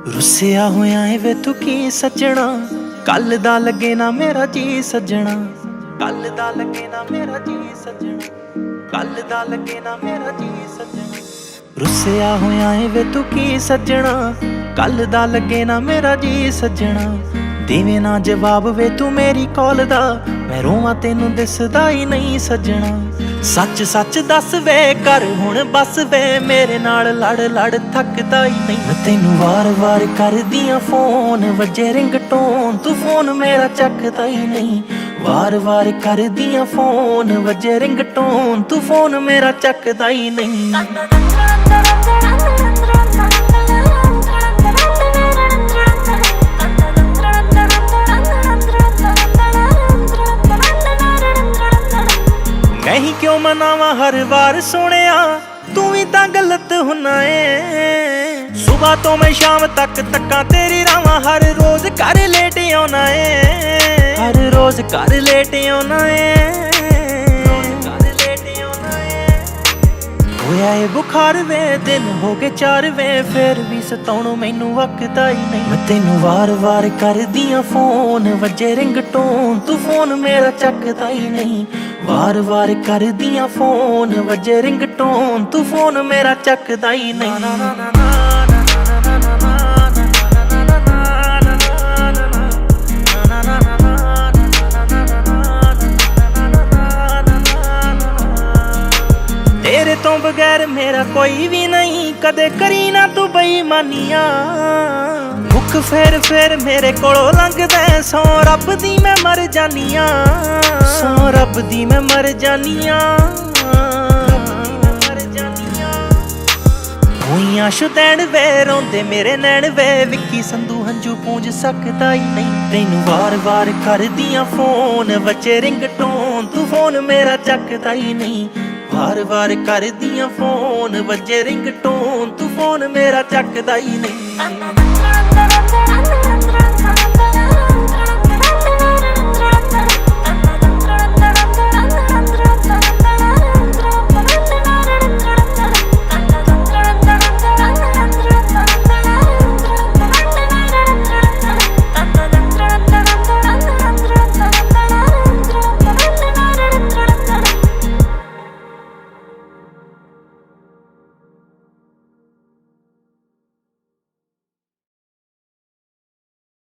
रुसिया होया है वे तू की सजना, कल दा लगे ना मेरा जी सजना, कल दा लगे ना मेरा जी सजना, कल दा लगे ना मेरा जी सजना। रुसिया होया है वे तू की सजना, कल दा लगे ना मेरा जी सजना। देवे ना जवाब वे तू मेरी कॉल दा, मैं रोवां तेनू दिसदा ही नहीं सजना। सच सच दस वे कर हुण बस वे, मेरे नाल लड़ लड़ थकदा ही नहीं। मैं तेनू वार वार कर दियां फोन, वजे रिंगटोन तू फोन मेरा चकदा ही नहीं। वार वार कर दियां फोन, वजे रिंगटोन तू फोन मेरा चकदा ही नहीं। मैं ही क्यों मनावा हर बार सोनिया, तू भी तां गलत हुना है। सुबह तो मैं शाम तक तक्का तेरी रावां, हर रोज घर लेट आना है, हर रोज घर लेट आना है। होया है बुखार वे, दिन हो गए 4 वे, फिर भी सताउणों मैनू वकदा ही नहीं। मैं तेनू वार वार कर दियां फोन, वजे रिंगटोन तू फोन मेरा चकदा ही नहीं। वार वार कर दियां फोन, वजे रिंगटोन तू फोन मेरा चकदा ही नहीं। तेरे तो बगैर मेरा कोई भी नहीं, कदे करी ना तू बेईमानियां। मुख फेर मेरे कोलों लंघदा, सौ रब दी मैं मर जानियां, सौ रब दी मैं मर जानियां। होइयां शुदैन वे रोंदे मेरे नैन वे, विक्की संधू हंजू पूंज सकदा ही नहीं। तैनू वार वार कर दियां फोन, वजे रिंगटोन तू फोन मेरा चकदा ही नहीं। वार वार कर दियां फोन, वजे रिंगटोन तू फोन मेरा चकदा ही नहीं।